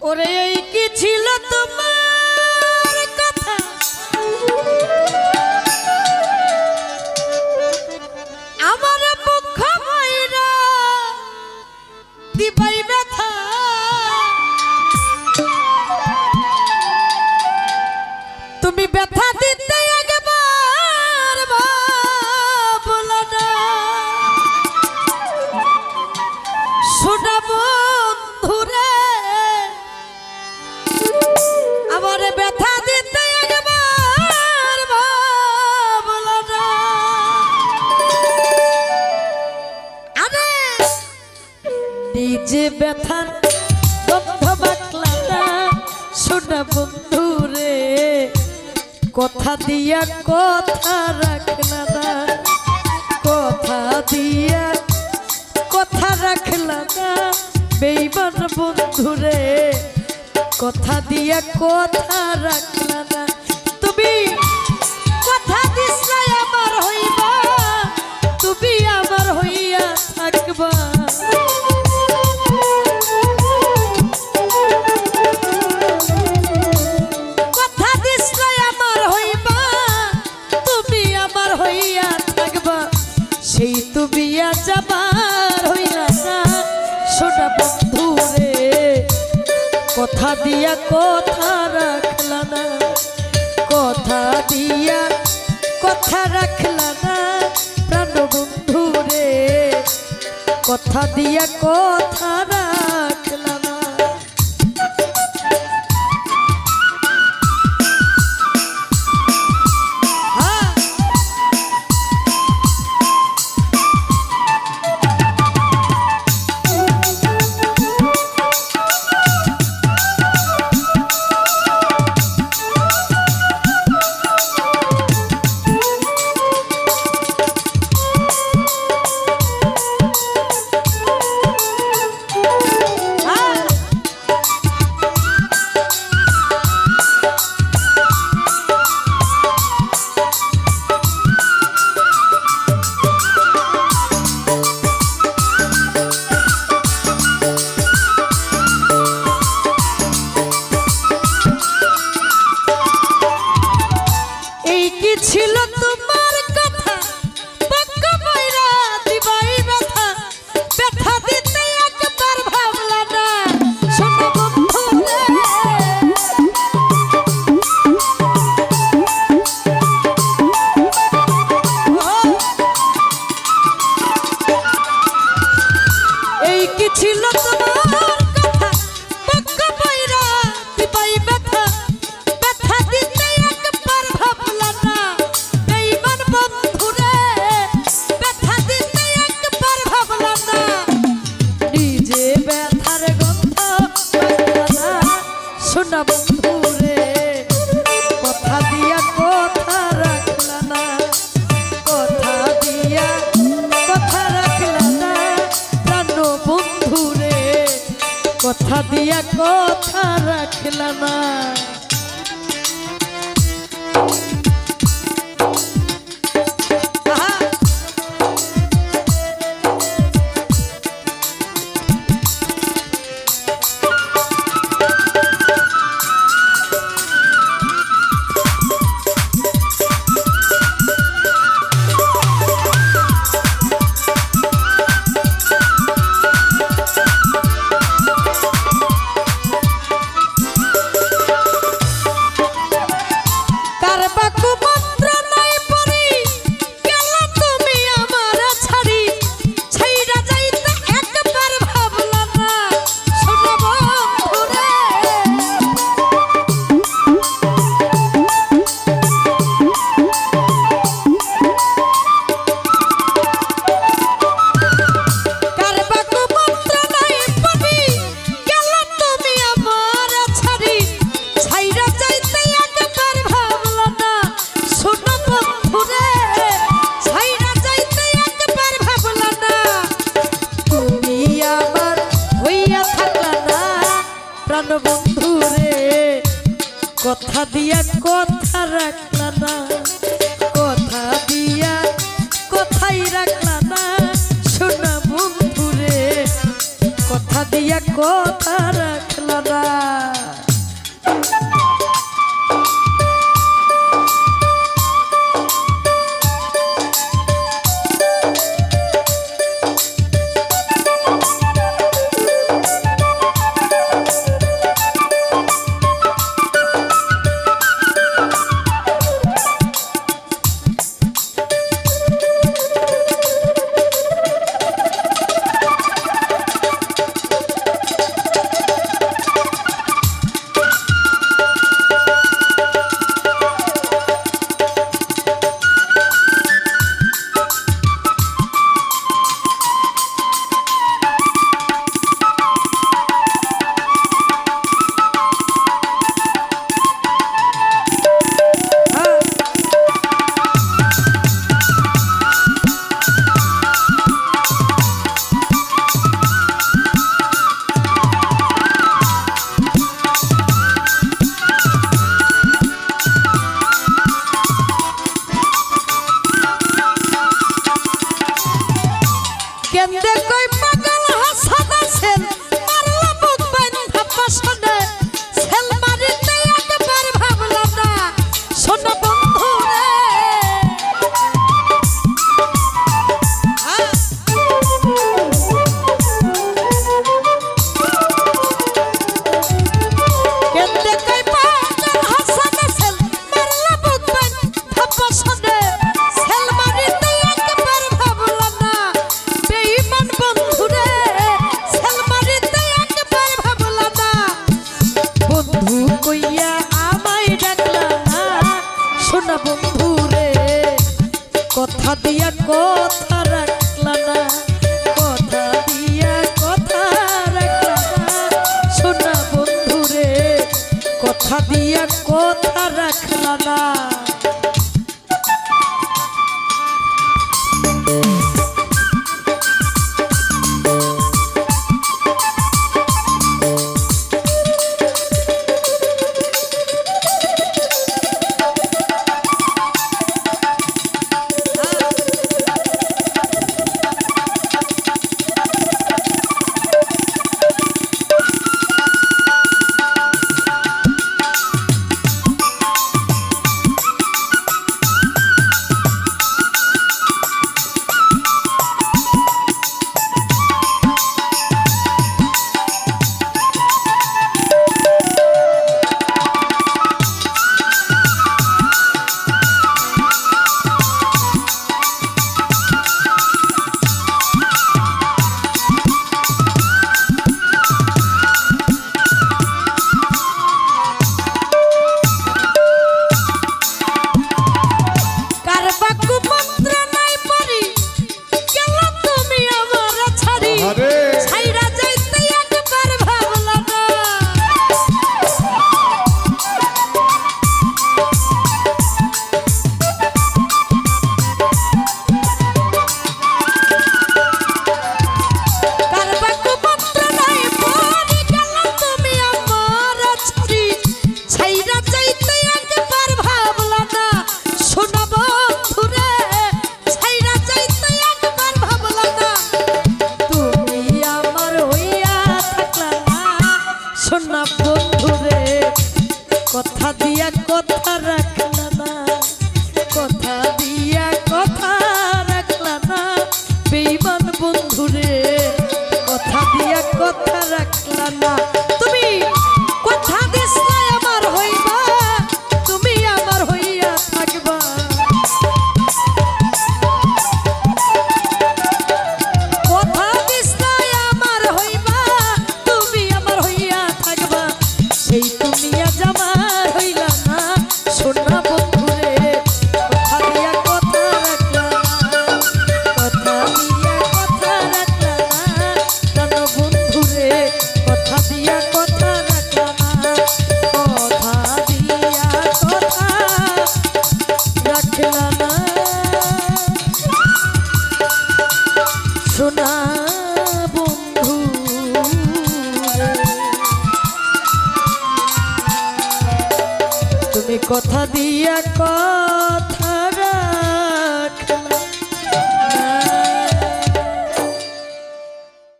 ওরে এই কি ছিল তোমার কথা আমার মুখ ময়রা দিবাই ব্যথা তুমি ব্যথা দিতে একবার বলো না শোনা বন্ধুরে আমার ব্যথা দিতে একবার বলো না আরে নিজে ব্যথার গন্ধ বাকলা না শোনা বন্ধুরে কথা দিয়া কথা রাখলা না কথা দিয়া কথা রাখলা না বেঈমান বন্ধুরে কথা দিয়া কথা রাখলা না তুমি কথা দিছলা আমার হইবা তুমি আমার হইয়া থাকবা কথা দিছলা আমার হইবা তুমি আমার হইয়া থাকবা সেই তুমি আজ আমার হইলা না সোনা বন্ধুরে কথা দিয়া কথা রাখলা না কথা দিয়া কথা রাখলা না প্রাণ বন্ধুরে কথা দিয়া কথা রাখলা না ছিল তোমার কথা পক্ষ ময়রা দিবাই ব্যথা ব্যথা দিতে একবার ভাবলা না শোনো বন্ধুরে এই কি ছিল তোমার কথা পক্ষ ময়রা দিবাই ব্যথা ব্যথা দিতে একবার ভাবলা না বেঈমান বন্ধুরে ব্যথা দিতে একবার ভাবলা না নিজে ব্যথার গন্ধ পাইলা না শোনা বন্ধুরে কথা দিয়া কথা রাখলা না কথা দিয়া কথা রাখলা না প্রাণ বন্ধুরে কথা দিয়া কথা রাখলা না কথা দিয়া কথা রাখলা না কথা দিয়া কথাই রাখলা না সোনা বন্ধুরে কথা দিয়া কথা রাখলা না। সোনা বন্ধু রে কথা দিয়া কথা রাখলা না, কথা দিয়া কথা রাখলা না, সোনা বন্ধু রে কথা দিয়া কথা রাখলা না। কথা দিয়া কথা রাখলা না, কথা দিয়া কথা রাখলা না, বেঈমান বন্ধুরে কথা দিয়া কথা রাখলা না। তুমি কথা দিছলা আমার হইবা, তুমি আমার হইয়া থাকবা, কথা দিছলা আমার হইবা, তুমি আমার হইয়া থাকবা, সেই তুমি আজ আমার হইলা না, সোনা বন্ধুরে কথা দিয়া কথা রাখলা না, কথা দিয়া কথা রাখলা না, জানো বন্ধুরে কথা দিয়া কথা রাখলা না, কথা দিয়া কথা রাখলা না, সোনা বন্ধু তুমি কথা দিয়া